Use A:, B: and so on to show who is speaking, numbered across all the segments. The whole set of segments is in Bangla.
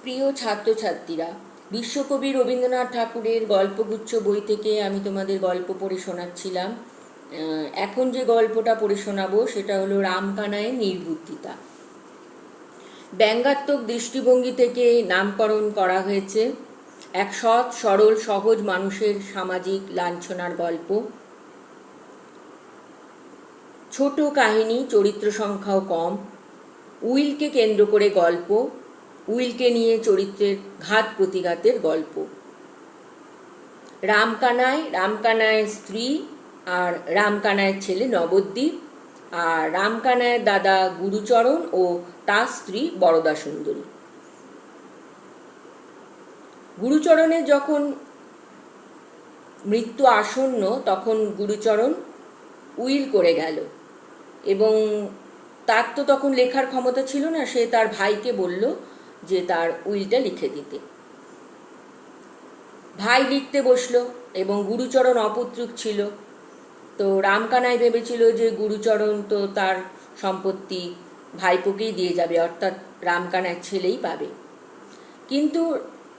A: প্রিয় ছাত্রছাত্রীরা, বিশ্বকবি রবীন্দ্রনাথ ঠাকুরের গল্পগুচ্ছ বই থেকে আমি তোমাদের গল্প পড়ে শোনাচ্ছিলাম। এখন যে গল্পটা পড়ে শোনাবো সেটা হলো রামকানাইয়ের নির্বুদ্ধিতা। ব্যঙ্গাত্মক দৃষ্টিভঙ্গি থেকে নামকরণ করা হয়েছে এক সৎ সরল সহজ মানুষের সামাজিক লাঞ্ছনার গল্প। ছোট কাহিনী, চরিত্র সংখ্যাও কম, উইলকে কেন্দ্র করে গল্প, উইলকে নিয়ে চরিত্রের ঘাত প্রতিঘাতের গল্প। রামকানাইয়ের স্ত্রী আর রামকানাইয়ের ছেলে নবদ্বীপ, আর রামকানাইয়ের দাদা গুরুচরণ ও তার স্ত্রী বরদা সুন্দরী। গুরুচরণের যখন মৃত্যু আসন্ন তখন গুরুচরণ উইল করে গেল, এবং তার তো তখন লেখার ক্ষমতা ছিল না। সে তার ভাইকে বলল যে তার উইলটা লিখে দিতে। ভাই লিখতে বসলো এবং গুরুচরণ অপুত্রক ছিল। তো রামকানাই ভেবেছিল যে গুরুচরণ তো তার সম্পত্তি ভাইপোকেই দিয়ে যাবে, অর্থাৎ রামকানাইয়ের ছেলেই পাবে। কিন্তু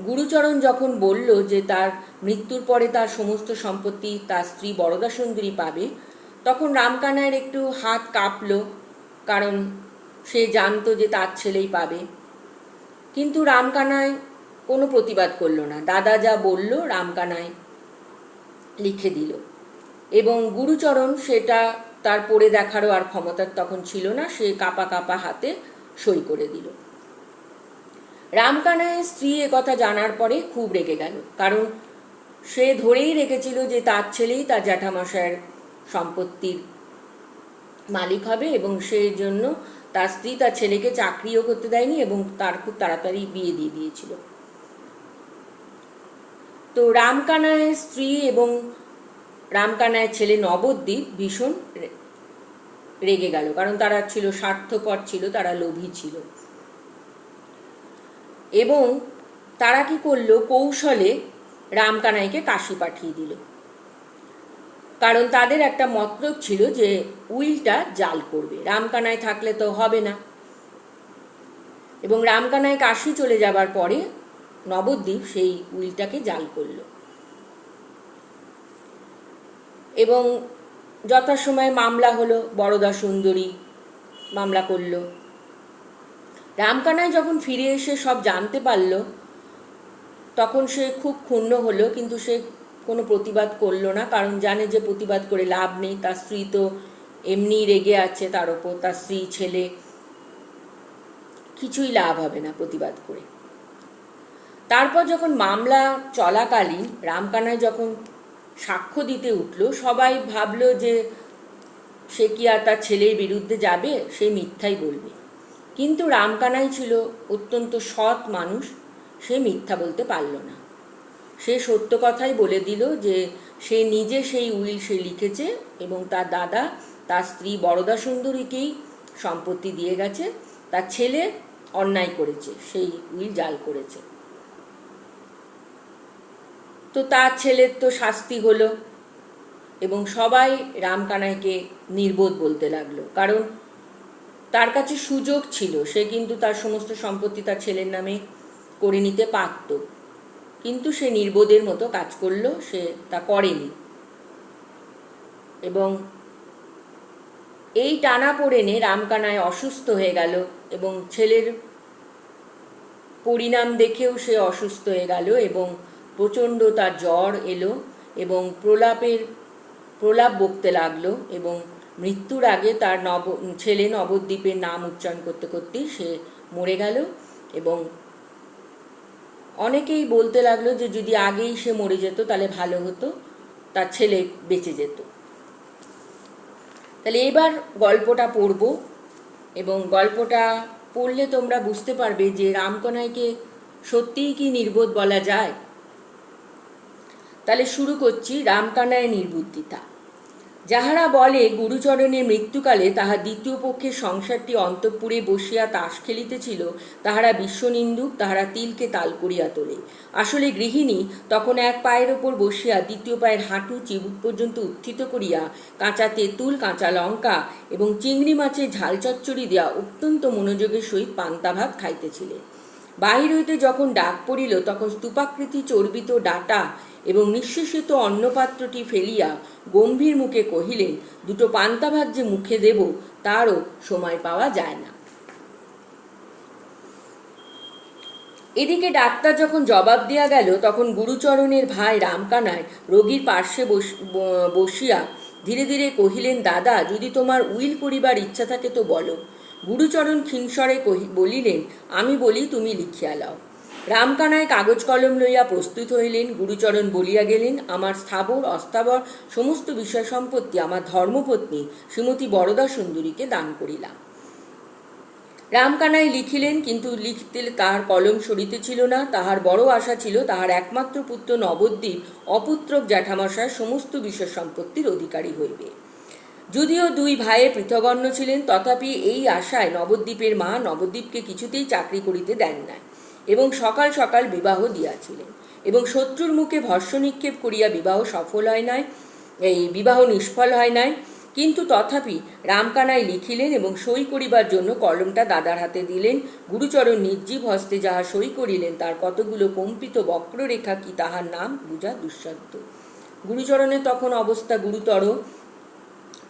A: গুরুচরণ যখন বলল যে তার মৃত্যুর পরে তার সমস্ত সম্পত্তি তার স্ত্রী বরদা সুন্দরী পাবে, তখন রামকানাইয়ের একটু হাত কাঁপল, কারণ সে জানতো যে তার ছেলেই পাবে। কিন্তু রামকানাই কোনো প্রতিবাদ করলো না। দাদা যা বলল রামকানাই লিখে দিল, এবং গুরুচরণ সেটা তার পড়ে দেখারও আর ক্ষমতা তখন ছিল না। সে কাঁপা কাঁপা হাতে সই করে দিল। রামকানাইয়ের স্ত্রী একথা জানার পরে খুব রেগে গেল, কারণ সে ধরেই রেখেছিল যে তার ছেলেই তার জ্যাঠামশায়ের সম্পত্তির মালিক হবে, এবং সেই জন্য তার স্ত্রী তার ছেলেকে চাকরিও করতে দেয়নি এবং তার খুব তাড়াতাড়ি বিয়ে দিয়ে দিয়েছিল। তো রামকানাইয়ের স্ত্রী এবং রামকানাইয়ের ছেলে নবদ্বীপ ভীষণ রেগে গেল, কারণ তারা ছিল স্বার্থপর, ছিল তারা লোভী ছিল। এবং তারা কি করলো, কৌশলে রামকানাইকে কাশি পাঠিয়ে দিল, কারণ তাদের একটা মতলব ছিল যে উইলটা জাল করবে, রামকানাই থাকলে তো হবে না। এবং রামকানাই কাশি চলে যাবার পরে নবদ্বীপ সেই উইলটাকে জাল করলো, এবং যথাসময়ে মামলা হলো। বরদা সুন্দরী মামলা করল। রামকানাই যখন ফিরে এসে সব জানতে পারল তখন সে খুব ক্ষুণ্ণ হলো, কিন্তু সে কোনো প্রতিবাদ করলো না, কারণ জানে যে প্রতিবাদ করে লাভ নেই। তার স্ত্রী তো এমনি রেগে আছে তার ওপর, তার স্ত্রী ছেলে, কিছুই লাভ হবে না প্রতিবাদ করে। তারপর যখন মামলা চলাকালীন রামকানাই যখন সাক্ষ্য দিতে উঠল, সবাই ভাবলো যে সে কি আর তার ছেলের বিরুদ্ধে যাবে, সে মিথ্যাই বলবে। কিন্তু রামকানাই ছিল অত্যন্ত সৎ মানুষ, সে মিথ্যা বলতে পারল না। সে সত্য কথাই বলে দিল যে সে নিজে সেই উইল সে লিখেছে, এবং তার দাদা তার স্ত্রী বরদা সুন্দরীকেই সম্পত্তি দিয়ে গেছে, তার ছেলে অন্যায় করেছে, সেই উইল জাল করেছে। তো তার ছেলের তো শাস্তি হলো, এবং সবাই রামকানাইকে নির্বোধ বলতে লাগলো, কারণ তার কাছে সুযোগ ছিল, সে কিন্তু তার সমস্ত সম্পত্তি তার ছেলের নামে করে নিতে পারত, কিন্তু সে নির্বোধের মতো কাজ করলো, সে তা করেনি। এবং এই টানাপোড়েনে রামকানাই অসুস্থ হয়ে গেল, এবং ছেলের পরিণাম দেখেও সে অসুস্থ হয়ে গেল, এবং প্রচণ্ড তার জ্বর এলো, এবং প্রলাপ বকতে লাগলো, এবং মৃত্যুর আগে তার ছেলে নবদ্বীপের নাম উচ্চারণ করতে করতেই সে মরে গেল। এবং অনেকেই বলতে লাগলো যে যদি আগেই সে মরে যেত তাহলে ভালো হতো, তার ছেলে বেঁচে যেত। তাহলে এবার গল্পটা পড়ব, এবং গল্পটা পড়লে তোমরা বুঝতে পারবে যে রামকানাইকে সত্যিই কি নির্বোধ বলা যায়। তাহলে শুরু করছি। রামকানাইয়ের নির্বুদ্ধিতা। যাহারা বলে গুরুচরণের মৃত্যুকালে তাহার দ্বিতীয় পক্ষের সংসারটি অন্তঃপুরে বসিয়া তাস খেলিতেছিল, তাহারা বিশ্বনিন্দুক, তাহারা তিলকে তাল করিয়া তোলে। আসলে গৃহিণী তখন এক পায়ের ওপর বসিয়া দ্বিতীয় পায়ের হাঁটু চিবুক পর্যন্ত উত্থিত করিয়া কাঁচা তেঁতুল, কাঁচা লঙ্কা এবং চিংড়ি মাছের ঝাল চচ্চড়ি দিয়া অত্যন্ত মনোযোগের সহিত পান্তা ভাত খাইতেছিলেন। বাহির হইতে যখন ডাক পড়িল তখন স্তূপাকৃতি চর্বিত ডাটা এবং নিঃশেষিত অন্নপাত্রটি ফেলিয়া গম্ভীর মুখে কহিলেন, দুটো পান্তা ভাত যে মুখে দেব তারও সময় পাওয়া যায় না। এদিকে ডাক্তার যখন জবাব দেয়া গেল তখন গুরুচরণের ভাই রামকানাই রোগীর পার্শ্বে বসিয়া ধীরে ধীরে কহিলেন, দাদা, যদি তোমার উইল করিবার ইচ্ছা থাকে তো বলো। গুরুচরণ ক্ষীণস্বরে বলিলেন, আমি বলি, তুমি লিখিয়া লাও। রামকানাই কাগজ কলম লইয়া প্রস্তুত হইলেন। গুরুচরণ বলিয়া গেলেন, আমার স্থাবর অস্থাবর সমস্ত বিষয় সম্পত্তি আমার ধর্মপত্নী শ্রীমতী বরদা সুন্দরীকে দান করিলাম। রামকানাই লিখিলেন, কিন্তু লিখতে তাহার কলম সরিতেছিল না। তাহার বড় আশা ছিল তাহার একমাত্র পুত্র নবদ্বীপ অপুত্রক জ্যাঠামশায় সমস্ত বিষয় সম্পত্তির অধিকারী হইবে। যদিও দুই ভাইয়ে পৃথগণ্য ছিলেন, তথাপি এই আশায় নবদ্বীপের মা নবদ্বীপকে কিছুতেই চাকরি করিতে দেন নাই এবং সকাল সকাল বিবাহ দিয়াছিলেন, এবং শত্রুর মুখে ভস্য নিক্ষেপ করিয়া বিবাহ সফল হয় নাই, এই বিবাহ নিষ্ফল হয় নাই। কিন্তু তথাপি রামকানাই লিখিলেন এবং সই করিবার জন্য কলমটা দাদার হাতে দিলেন। গুরুচরণ নির্জীব হস্তে যাহা সই করিলেন তার কতগুলো কম্পিত বক্ররেখা কি তাহার নাম বুঝা দুঃসাধ্য। গুরুচরণের তখন অবস্থা গুরুতর,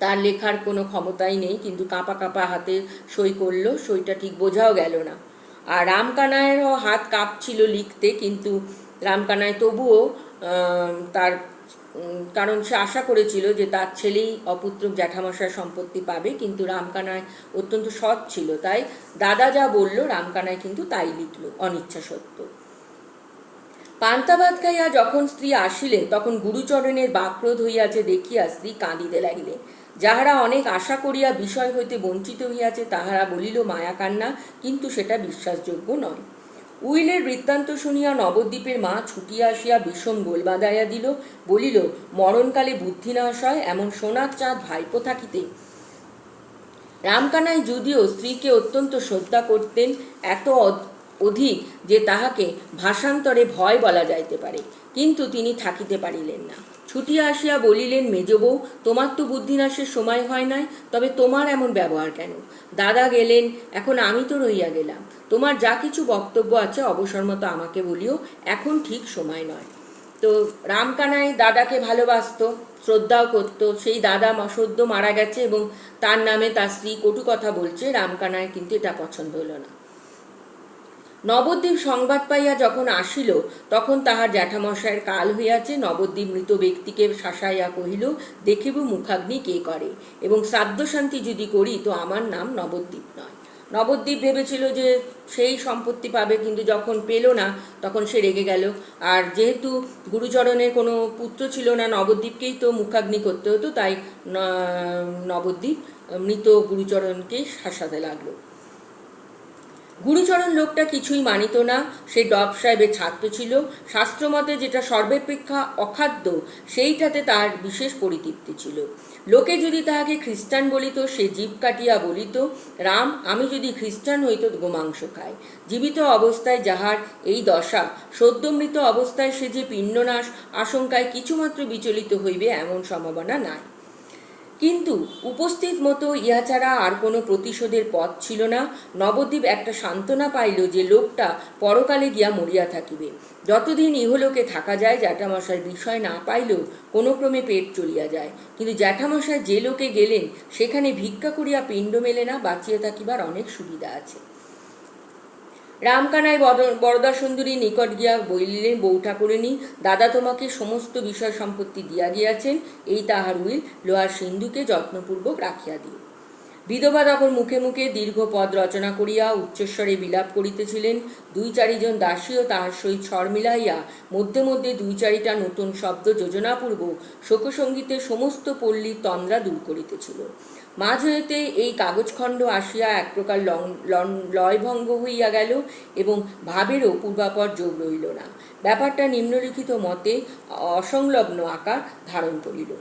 A: তার লেখার কোনো ক্ষমতাই নেই, কিন্তু কাঁপা কাঁপা হাতে সই করল, সইটা ঠিক বোঝাও গেল না। আর রামকানাইয়েরও হাত কাঁপছিল লিখতে, কিন্তু রামকানাই তবুও তার, কারণ সে আশা করেছিল যে তার ছেলেই অপুত্রক জ্যাঠামশায় সম্পত্তি পাবে, কিন্তু রামকানাই অত্যন্ত সৎ ছিল, তাই দাদা যা বলল রামকানাই কিন্তু তাই লিখল অনিচ্ছা সত্ত্বেও। পান্তা ভাত খাইয়া যখন স্ত্রী আসিলেন তখন গুরুচরণের বাক্রোধ হইয়াছে দেখিয়া স্ত্রী কাঁদিতে লাগিলেন। যাহারা অনেক আশা করিয়া বিষয় হইতে বঞ্চিত হইয়াছে তাহারা বলিল মায়া কান্না, কিন্তু সেটা বিশ্বাসযোগ্য নয়। উইলের বৃত্তান্ত শুনিয়া নবদ্বীপের মা ছুটিয়া আসিয়া বিষম গোল বাঁধাইয়া দিল, বলিল, মরণকালে বুদ্ধি নাশ হয়, এমন সোনার চাঁদ ভাইপো থাকিতে। রামকানাই যদিও স্ত্রীকে অত্যন্ত শ্রদ্ধা করতেন, এত অধিক যে তাহাকে ভাষান্তরে ভয় বলা যাইতে পারে, কিন্তু তিনি থাকিতে পারিলেন না। ছুটিয়া আসিয়া বলিলেন, মেজবউ, তোমার তো বুদ্ধিনাশের সময় হয় নাই, তবে তোমার এমন ব্যবহার কেন? দাদা গেলেন, এখন আমি তো রইয়া গেলাম। তোমার যা কিছু বক্তব্য আছে অবসর মতো আমাকে বলিও, এখন ঠিক সময় নয়। তো রামকানাই দাদাকে ভালোবাসত, শ্রদ্ধাও করত। সেই দাদা সদ্য মারা গেছে এবং তার নামে তার স্ত্রী কটু কথা বলছে, রামকানাই কিন্তু এটা পছন্দ হলো না। নবদ্বীপ সংবাদ পাইয়া যখন আসিল তখন তাহার জ্যাঠামশায়ের কাল হইয়াছে। নবদ্বীপ মৃত ব্যক্তিকে শাসাইয়া কহিল, দেখিব মুখাগ্নি কে করে, এবং শ্রাদ্ধ শান্তি যদি করি তো আমার নাম নবদ্বীপ নয়। নবদ্বীপ ভেবেছিল যে সেই সম্পত্তি পাবে, কিন্তু যখন পেল না তখন সে রেগে গেল। আর যেহেতু গুরুচরণের কোনো পুত্র ছিল না, নবদ্বীপকেই তো মুখাগ্নি করতে হতো, তাই নবদ্বীপ মৃত গুরুচরণকে শাসাতে লাগলো। গুরুচরণ লোকটা কিছুই মানিত না। সে ডব সাহেবের ছাত্র ছিল। শাস্ত্রমতে যেটা সর্বাপেক্ষা অখাদ্য সেইটাতে তার বিশেষ পরিতৃপ্তি ছিল। লোকে যদি তাহাকে খ্রিস্টান বলিত সে জিভ কাটিয়া বলিত, রাম, আমি যদি খ্রিস্টান হইত গোমাংস খাই। জীবিত অবস্থায় যাহার এই দশা, সদ্যমৃত অবস্থায় সে যে পিণ্ডনাশ আশঙ্কায় কিছুমাত্র বিচলিত হইবে এমন সম্ভাবনা নাই। কিন্তু উপস্থিত মতো ইহা ছাড়া আর কোনো প্রতিশোধের পথ ছিল না। নবদ্বীপ একটা সান্ত্বনা পাইল যে লোকটা পরকালে গিয়া মরিয়া থাকিবে। যতদিন ইহলোকে থাকা যায় জ্যাঠামশায় বিষয় না পাইলেও কোনো ক্রমে পেট চলিয়া যায়, কিন্তু জ্যাঠামশায় যে লোকে গেলেন সেখানে ভিক্ষা করিয়া পিণ্ড মেলে না, বাঁচিয়া থাকিবার অনেক সুবিধা আছে। রামকানাই বরদা সুন্দরীর নিকট গিয়া বলিলেন, বউ ঠাকুরানী, দাদা তোমাকে সমস্ত বিষয় সম্পত্তি দিয়া গিয়াছেন, এই তাহার উইল, লোহার সিন্ধুকে যত্নপূর্বক রাখিয়া দিও। বিধবা তখন মুখে মুখে দীর্ঘ পদ রচনা করিয়া উচ্চস্বরে বিলাপ করিতেছিলেন। দুই চারিজন দাসীও তাহার সহিত স্বর মিলাইয়া মধ্যে মধ্যে দুই চারিটা নতুন শব্দ যোজনাপূর্বক শোকসঙ্গীতের সমস্ত পল্লীর তন্দ্রা দূর করিতেছিল। মাঝ হইতে এই কাগজখণ্ড আসিয়া এক প্রকার লয়ভঙ্গ হইয়া গেল এবং ভাবেরও পূর্বাপর যোগ রহিল না। ব্যাপারটা নিম্নলিখিত মতে অসংলগ্ন আকার ধারণ করিল।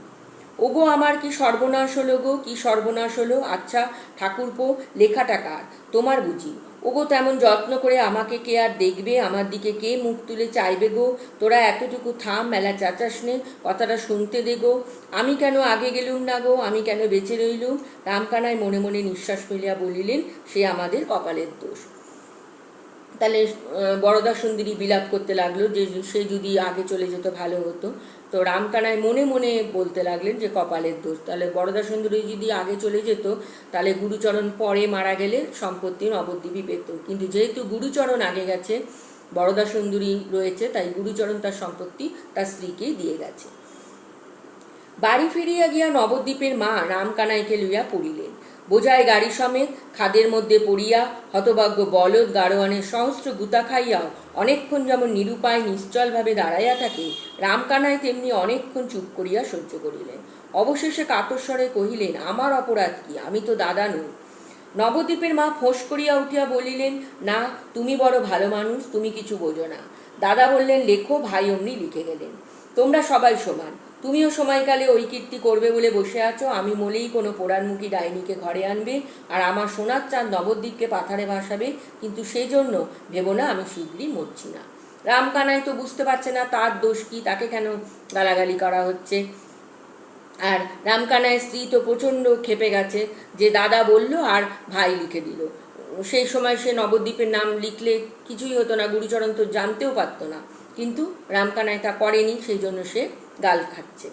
A: ওগো, আমার কি সর্বনাশ হলো গো, কি সর্বনাশ হলো! আচ্ছা ঠাকুরপো, লেখাটা কার? তোমার বুঝি? ওগো, তেমন যত্ন করে আমাকে কে আর দেখবে? আমার দিকে কে মুখ তুলে চাইবে গো? তোরা এতটুকু থাম, মেলা চাচাস নে, কথাটা শুনতে দে গো। আমি কেন আগে গেলুম না গো? আমি কেন বেঁচে রইলুম? রামকানাই মনে মনে নিঃশ্বাস ফেলিয়া বলিলেন, সে আমাদের কপালের দোষ। তাহলে বরদা সুন্দরী বিলাপ করতে লাগলো যে সে যদি আগে চলে যেত ভালো হতো। তো রামকানাই মনে মনে বলতে লাগলেন যে কপালের দোষ, তাহলে বরদা সুন্দরী যদি আগে চলে যেত তাহলে গুরুচরণ পরে মারা গেলে সম্পত্তি নবদ্বীপই পেত, কিন্তু যেহেতু গুরুচরণ আগে গেছে, বরদা সুন্দরী রয়েছে, তাই গুরুচরণ তার সম্পত্তি তার স্ত্রীকেই দিয়ে গেছে। বাড়ি ফিরিয়া গিয়া নবদ্বীপের মা রামকানাইকে লইয়া পড়িলেন। বোঝায় গাড়ি সমেত খাদের মধ্যে পড়িয়া হতভাগ্য বলদ গাড়োয়ানের সহস্র গুতা খাইয়াও অনেকক্ষণ যেমন নিরুপায় নিশ্চলভাবে দাঁড়াইয়া থাকে, রামকানাই তেমনি অনেকক্ষণ চুপ করিয়া সহ্য করিলেন। অবশেষে কাতস্বরে কহিলেন, আমার অপরাধ কি? আমি তো দাদা নই। নবদ্বীপের মা ফোঁস করিয়া উঠিয়া বলিলেন, না, তুমি বড় ভালো মানুষ, তুমি কিছু বোঝো না। দাদা বললেন, লেখো। ভাই অমনি লিখে গেলেন। তোমরা সবাই সমান, তুমিও সময়কালে ওই কীর্তি করবে বলে বসে আছো। আমি মলেই কোনো পোড়ারমুখী ডাইনিকে ঘরে আনবে আর আমার সোনার চাঁদ নবদ্বীপকে পাথারে ভাসাবে, কিন্তু সেই জন্য ভেবো না আমি শীঘ্রই মরছি না। রামকানাই তো বুঝতে পারছে না তার দোষ কি, তাকে কেন গালাগালি করা হচ্ছে। আর রামকানাইয়ের স্ত্রী তো প্রচণ্ড ক্ষেপে গেছে যে দাদা বলল আর ভাই লিখে দিল। সেই সময় সে নবদ্বীপের নাম লিখলে কিছুই হতো না, গুরুচরণ তো জানতেও পারতো না, কিন্তু রামকানাই তা করেনি, সেই জন্য সে গাল খাচ্ছে।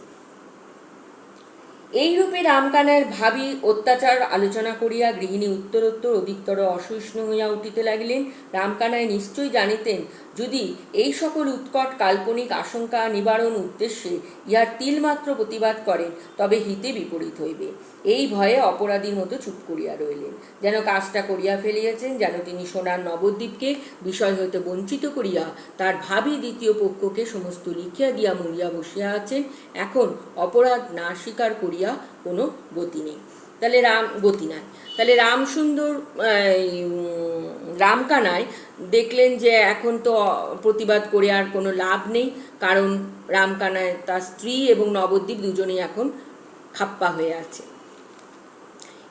A: এইরূপে রামকানাইয়ের ভাবী অত্যাচার আলোচনা করিয়া গৃহিণী উত্তরোত্তর অধিকতর অসহিষ্ণু হইয়া উঠিতে লাগিলেন। রামকানাই নিশ্চয়ই জানিতেন, যদি এই সকল উৎকট কাল্পনিক আশঙ্কা নিবারণ উদ্দেশ্যে ইহার তিলমাত্র প্রতিবাদ করেন তবে হিতে বিপরীত হইবে। এই ভয়ে অপরাধীর মতো চুপ করিয়া রইলেন, যেন কাজটা করিয়া ফেলিয়াছেন, যেন তিনি সোনার নবদ্বীপকে বিষয় হইতে বঞ্চিত করিয়া তার ভাবী দ্বিতীয় পক্ষকে সমস্ত লিখিয়া দিয়া মরিয়া বসিয়া আছেন। এখন অপরাধ না স্বীকার করিয়া কোনো গতি নেই। তাহলে গতি নাই। তাহলে রামসুন্দর রামকানাই দেখলেন যে এখন তো প্রতিবাদ করে আর কোনো লাভ নেই, কারণ রামকানাই তার স্ত্রী এবং নবদ্বীপ দুজনেই এখন খাপ্পা হয়ে আছে।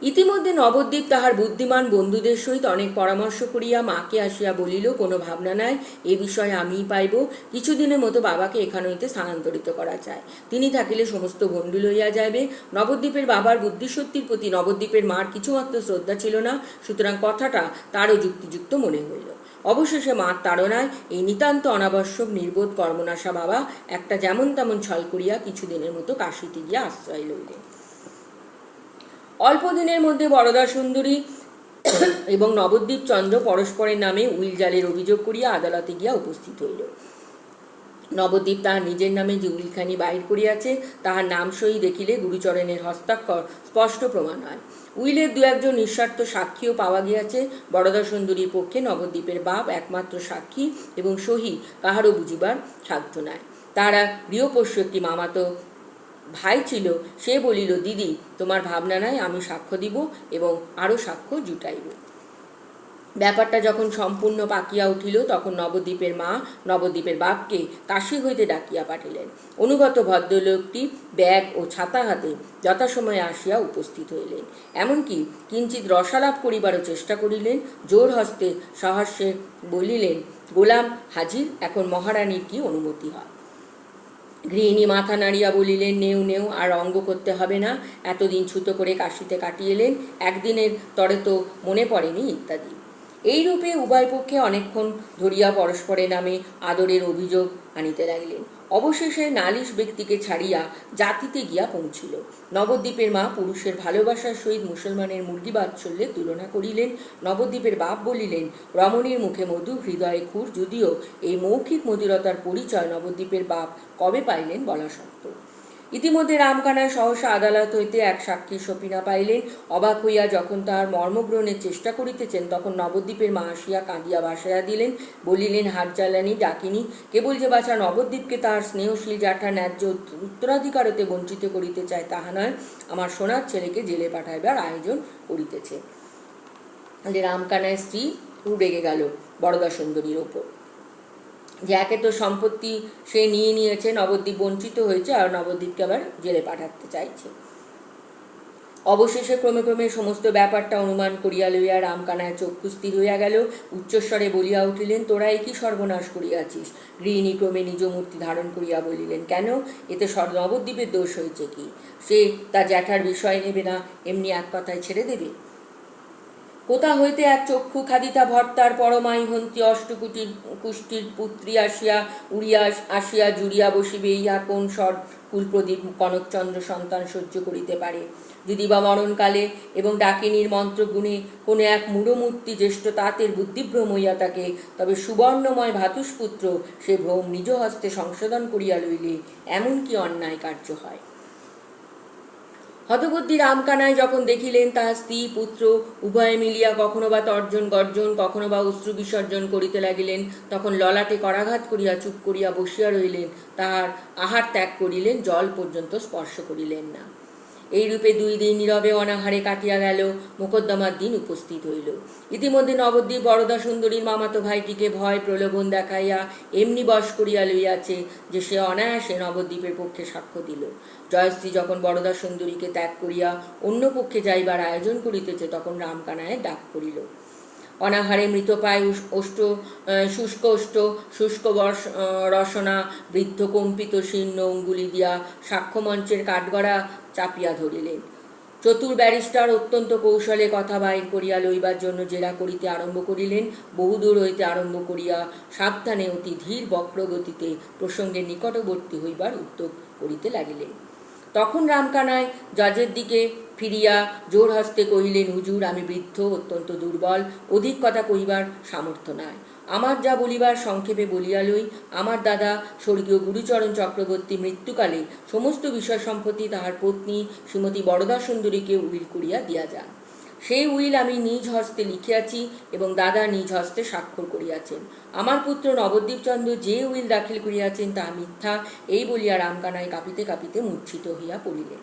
A: ইতিমধ্যে নবদ্বীপ তাহার বুদ্ধিমান বন্ধুদের সহিত অনেক পরামর্শ করিয়া মাকে আসিয়া বলিল, কোনো ভাবনা নাই, এ বিষয়ে আমিই পাইব। কিছুদিনের মতো বাবাকে এখান হইতে স্থানান্তরিত করা চায়। তিনি থাকিলে সমস্ত ভণ্ডু লইয়া যাইবে। নবদ্বীপের বাবার বুদ্ধিশক্তির প্রতি নবদ্বীপের মার কিছুমাত্র শ্রদ্ধা ছিল না, সুতরাং কথাটা তারও যুক্তিযুক্ত মনে হইল। অবশেষে মার তাড়নায় এই নিতান্ত অনাবশ্যক নির্বোধ কর্মনাশা বাবা একটা যেমন তেমন ছল করিয়া কিছুদিনের মতো কাশীতে গিয়া আশ্রয় লইলেন। অল্প দিনের মধ্যে বরদা সুন্দরী এবং নবদ্বীপ চন্দ্র পরস্পরের নামে উইল জালের অভিযোগ করিয়া আদালতে গিয়া উপস্থিত হইল। নবদ্বীপ তাহার নিজের নামে যে উইলখানি বাহির করিয়াছে তাহার নাম সই দেখিলে গুরুচরণের হস্তাক্ষর স্পষ্ট প্রমাণ হয়। উইলের দু একজন নিঃস্বার্থ সাক্ষীও পাওয়া গিয়াছে। বরদা সুন্দরীর পক্ষে নবদ্বীপের বাপ একমাত্র সাক্ষী এবং সহি কাহারও বুঝিবার সাধ্য নাই। তাহারা গৃহপোষ্য একটি মামাতো ভাই ছিল, সে বলিল, দিদি তোমার ভাবনা নাই, আমি সাক্ষ্য দিব এবং আরও সাক্ষ্য জুটাইব। ব্যাপারটা যখন সম্পূর্ণ পাকিয়া উঠিল তখন নবদ্বীপের মা নবদ্বীপের বাপকে কাশী হইতে ডাকিয়া পাঠিলেন। অনুগত ভদ্রলোকটি ব্যাগ ও ছাতা হাতে যথাসময়ে আসিয়া উপস্থিত হইলেন। এমনকি কিঞ্চিত রসালাপ করিবারও চেষ্টা করিলেন। জোর হস্তে সহাস্যে বলিলেন, গোলাম হাজির, এখন মহারানীর কি অনুমতি হয়? গৃহিণী মাথা নাড়িয়া বলিলেন, নেউ নেউ, আর অঙ্গ করতে হবে না, এতদিন ছুতো করে কাশিতে কাটিয়ে এলেন, একদিনের তরে তো মনে পড়েনি, ইত্যাদি। এইরূপে উভয় পক্ষে অনেকক্ষণ ধরিয়া পরস্পরের নামে আদরের অভিযোগ আনিতে লাগিলেন। অবশেষে নালিশ ব্যক্তিকে ছাড়িয়া জাতিতে গিয়া পৌঁছিল। নবদ্বীপের মা পুরুষের ভালোবাসার সহিত মুসলমানের মুরগি বাৎসল্যের তুলনা করিলেন। নবদ্বীপের বাপ বলিলেন, রমণীর মুখে মধু, হৃদয়ে ক্ষুর, যদিও এই মৌখিক মধুরতার পরিচয় নবদ্বীপের বাপ কবে পাইলেন বলা শক্ত। ইতিমধ্যে রামকানাই সহসা আদালত হইতে এক সাক্ষীর সপিনা পাইলেন। অবাক হইয়া যখন তাহার মর্মগ্রহণের চেষ্টা করিতেছেন তখন নবদ্বীপের মা আসিয়া কাঁদিয়া ভাসাইয়া দিলেন। বলিলেন, হাত জ্বালানি ডাকিনি, কেবল যে বাছা নবদ্বীপকে তাহার স্নেহশীল জ্যাঠার ন্যায্য উত্তরাধিকার হতে বঞ্চিত করিতে চায় তাহা নয়, আমার সোনার ছেলেকে জেলে পাঠাইবার আয়োজন করিতেছে। রামকানাইয়ের স্ত্রী রেগে গেল বরদা সুন্দরীর ওপর, যে একে তো সম্পত্তি সে নিয়ে নিয়েছে, নবদ্বীপ বঞ্চিত হয়েছে, আর নবদ্বীপকে আবার জেলে পাঠাতে চাইছে। অবশেষে ক্রমে ক্রমে সমস্ত ব্যাপারটা অনুমান করিয়া লইয়া রামকানাইয়ের চক্ষু স্থির হইয়া গেল। উচ্চস্বরে বলিয়া উঠিলেন, তোরা একই সর্বনাশ করিয়াছিস। গৃহিণী ক্রমে নিজ মূর্তি ধারণ করিয়া বলিলেন, কেন, এতে নবদ্বীপের দোষ হয়েছে কি? সে তার জ্যাঠার বিষয় নেবে না, এমনি এক কথায় ছেড়ে দেবে? কোথা হইতে এক চক্ষু খাদিতা ভর্তার পরমাই হন্তি অষ্টকুটির কুষ্টির পুত্রী আসিয়া জুড়িয়া বসিবে, ইহা কোন স্বর কুলপ্রদীপ কনকচন্দ্র সন্তান সহ্য করিতে পারে? যদি বা মরণকালে এবং ডাকিনীর মন্ত্রগুণে কোনো এক মূঢ়মূর্তি জ্যেষ্ঠ তাঁতের বুদ্ধিভ্রম হইয়া থাকে, তবে সুবর্ণময় ভাতুষপুত্র সে ভ্রম নিজ হস্তে সংশোধন করিয়া লইলে এমন কি অন্যায় কার্য হয়? হতবুদ্ধি রামকানাই যখন দেখিলেন তাহার স্ত্রী পুত্র উভয়ে মিলিয়া কখনো বা তর্জন গর্জন, কখনো বা অশ্রু বিসর্জন করিতে লাগিলেন, তখন ললাটে করাঘাত করিয়া চুপ করিয়া বসিয়া রহিলেন, তাহার আহার ত্যাগ করিলেন, জল পর্যন্ত স্পর্শ করিলেন না। এইরূপে 2 দিন নীরবে অনাহারে কাটিয়া গেল। মোকদ্দমার দিন উপস্থিত হইল। ইতিমধ্যে নবদ্বীপ বরদা সুন্দরীর মামাতো ভাইটিকে ভয় প্রলোভন দেখাইয়া এমনি বশ করিয়া লইয়াছে যে সে অনায়াসে নবদ্বীপের পক্ষে সাক্ষ্য দিল। জয়শ্রী যখন বরদা সুন্দরীকে ত্যাগ করিয়া অন্য পক্ষে যাইবার আয়োজন করিতেছে, তখন রামকানায় ডাক করিল। অনাহারে মৃতপায় শুষ্ক রসনা বৃদ্ধ কম্পিত শীর্ণ অঙ্গুলি দিয়া সাক্ষ্যমঞ্চের কাঠগড়া চাপিয়া ধরিলেন। চতুর ব্যারিস্টার অত্যন্ত কৌশলে কথা বাহির করিয়া লইবার জন্য জেরা করিতে আরম্ভ করিলেন। বহুদূর হইতে আরম্ভ করিয়া সাবধানে অতি ধীর বক্রগতিতে প্রসঙ্গের নিকটবর্তী হইবার উদ্যোগ করিতে লাগিলেন। তখন রামকানাই জজের দিকে ফিরিয়া জোর হস্তে কহিলেন, হুজুর, আমি বৃদ্ধ, অত্যন্ত দুর্বল, অধিক কথা কহিবার সামর্থ্য নাই। আমার যা বলিবার সংক্ষেপে বলিয়া লই। আমার দাদা স্বর্গীয় গুরুচরণ চক্রবর্তী মৃত্যুকালে সমস্ত বিষয় সম্পত্তি তাহার পত্নী শ্রীমতী বরদা সুন্দরীকে উইল করিয়া দিয়া যান। সেই উইল আমি নিজ হস্তে লিখিয়াছি এবং দাদা নিজ হস্তে স্বাক্ষর করিয়াছেন। আমার পুত্র নবদ্বীপচন্দ্র যে উইল দাখিল করিয়াছেন তাহা মিথ্যা, এই বলিয়া রামকানাই কাঁপিতে কাঁপিতে মূর্ছিত হইয়া পড়িলেন।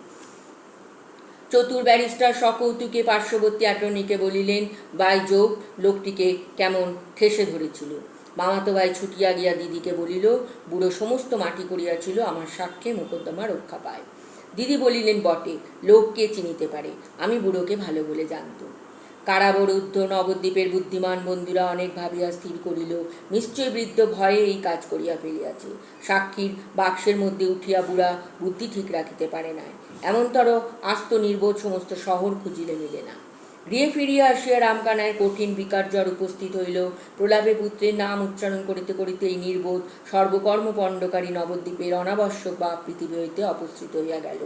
A: চতুর ব্যারিস্টার সকৌতুকে পার্শ্ববর্তী অ্যাটর্নিকে বলিলেন, বাই যোগ, লোকটিকে কেমন ঠেসে ধরেছিল। মামাতো ভাই ছুটিয়া গিয়া দিদিকে বলিল, বুড়ো সমস্ত মাটি করিয়াছিল, আমার সাক্ষ্যে মোকদ্দমা রক্ষা পায়। দিদি বলিলেন, বটে, লোক কে চিনিতে পারে, আমি বুড়োকে ভালো বলে জানত। কারাবরুদ্ধ নবদ্বীপের বুদ্ধিমান বন্ধুরা অনেক ভাবিয়া স্থির করিল, নিশ্চয় বৃদ্ধ ভয়ে এই কাজ করিয়া ফেলিয়াছে। সাক্ষীর বাক্সের মধ্যে উঠিয়া বুড়া বুদ্ধি ঠিক রাখিতে পারে নাই, এমনতর আস্ত নির্বোধ সমস্ত শহর খুঁজিলে মিলে না। গৃহে ফিরিয়া আসিয়া রামকানায় কঠিন বিকারজ্বর উপস্থিত হইল। প্রলাপে পুত্রের নাম উচ্চারণ করিতে করিতে এই নির্বোধ সর্বকর্ম পণ্ডকারী নবদ্বীপের অনাবশ্যক বা পৃথিবী হইতে অপসৃত হইয়া গেল।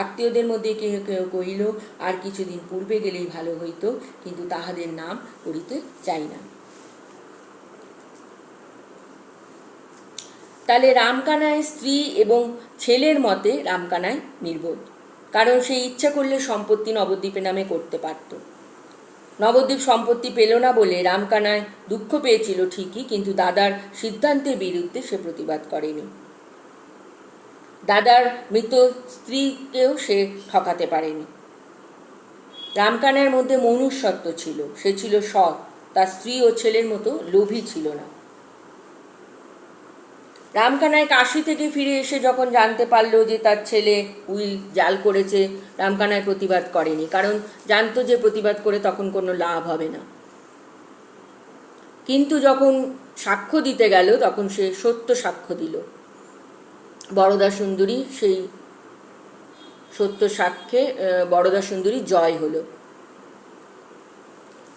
A: আত্মীয়দের মধ্যে কেহ কেহ কহিল, আর কিছুদিন পূর্বে গেলেই ভালো হইত, কিন্তু তাহাদের নাম করিতে চাই না। তাহলে রামকানায় স্ত্রী এবং ছেলের মতে রামকানায় নির্বোধ, কারণ সে ইচ্ছা করলে সম্পত্তি নবদ্বীপের নামে করতে পারত। নবদ্বীপ সম্পত্তি পেল না বলে রামকানায় দুঃখ পেয়েছিল ঠিকই, কিন্তু দাদার সিদ্ধান্তের বিরুদ্ধে সে প্রতিবাদ করেনি। দাদার মৃত স্ত্রীকেও সে ঠকাতে পারেনি। রামকানাইয়ের মধ্যে মনুষ্যত্ব ছিল, সে ছিল সৎ, তার স্ত্রী ও ছেলের মতো লোভী ছিল না। রামকানাই কাশি থেকে ফিরে এসে যখন জানতে পারল যে তার ছেলে উইল জাল করেছে, রামকানাই প্রতিবাদ করেনি, কারণ জানতো যে প্রতিবাদ করে তখন কোনো লাভ হবে না। কিন্তু যখন সাক্ষ্য দিতে গেল তখন সে সত্য সাক্ষ্য দিল। বরদা সুন্দরী সেই সত্য সাক্ষ্যে বরদা সুন্দরী জয় হলো,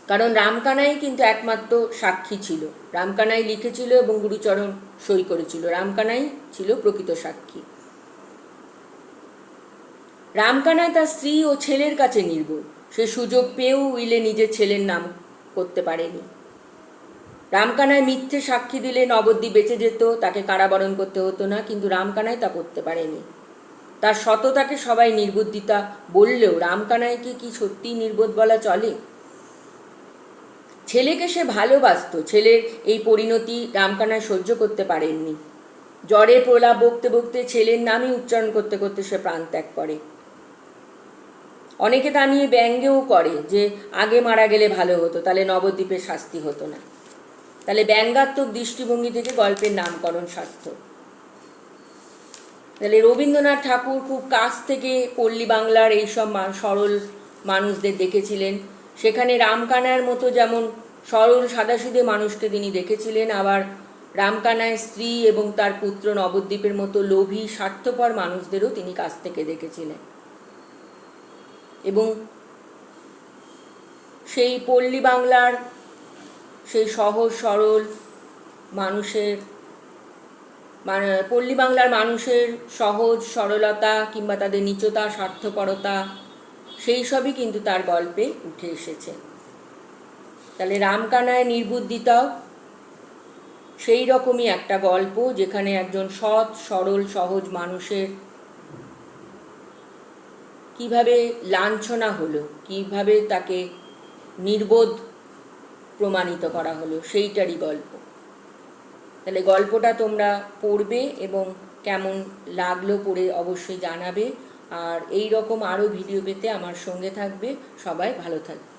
A: কারণ রামকানাই কিন্তু একমাত্র সাক্ষী ছিল। রামকানাই লিখেছিল এবং গুরুচরণ সই করেছিল, রামকানাই ছিল প্রকৃত সাক্ষী। রামকানাই তার স্ত্রী ও ছেলের কাছে নির্ভুল, সে সুযোগ পেয়েও উইলে নিজের ছেলের নাম করতে পারেনি। রামকানাই মিথ্যে সাক্ষী দিলে নবদ্বীপ বেঁচে যেত, তাকে কারাবরণ করতে হতো না, কিন্তু রামকানাই তা করতে পারেনি। তার সততাকে সবাই নির্বুদ্ধিতা বললেও রামকানাইকে কি সত্যিই নির্বোধ বলা চলে? ছেলেকে সে ভালোবাসত, ছেলের এই পরিণতি রামকানাই সহ্য করতে পারেননি। জ্বরে প্রলাপ বকতে বকতে ছেলের নামই উচ্চারণ করতে করতে সে প্রাণ ত্যাগ করে। অনেকে তা নিয়ে ব্যঙ্গেও করে যে আগে মারা গেলে ভালো হতো, তাহলে নবদ্বীপের শাস্তি হতো না। তাহলে ব্যঙ্গাত্মক দৃষ্টিভঙ্গি থেকে গল্পের নামকরণ সার্থক। তাহলে রবীন্দ্রনাথ ঠাকুর খুব কাছ থেকে পল্লী বাংলার এইসব সরল মানুষদের দেখেছিলেন। সেখানে রামকানাইয়ের মতো যেমন সরল সাদাসিধে মানুষকে তিনি দেখেছিলেন, আবার রামকানাইয়ের স্ত্রী এবং তার পুত্র নবদ্বীপের মতো লোভী স্বার্থপর মানুষদেরও তিনি কাছ থেকে দেখেছিলেন। এবং সেই পল্লী বাংলার সেই সহজ সরল মানুষের মানে পল্লী বাংলার মানুষের সহজ সরলতা কিংবা তাদের নীচতা স্বার্থপরতা সেই সবই কিন্তু তার গল্পে উঠে এসেছে। তাহলে রামকানাই নির্বুদ্ধিতাও সেই রকমই একটা গল্প, যেখানে একজন সৎ সরল সহজ মানুষের কিভাবে লাঞ্ছনা হলো, কিভাবে তাকে নির্বোধ প্রমাণিত করা হলো, সেইটারই গল্প। তাহলে গল্পটা তোমরা পড়বে এবং কেমন লাগলো পড়ে অবশ্যই জানাবে। আর এই রকম আরও ভিডিও পেতে আমার সঙ্গে থাকবে। সবাই ভালো থাকবে।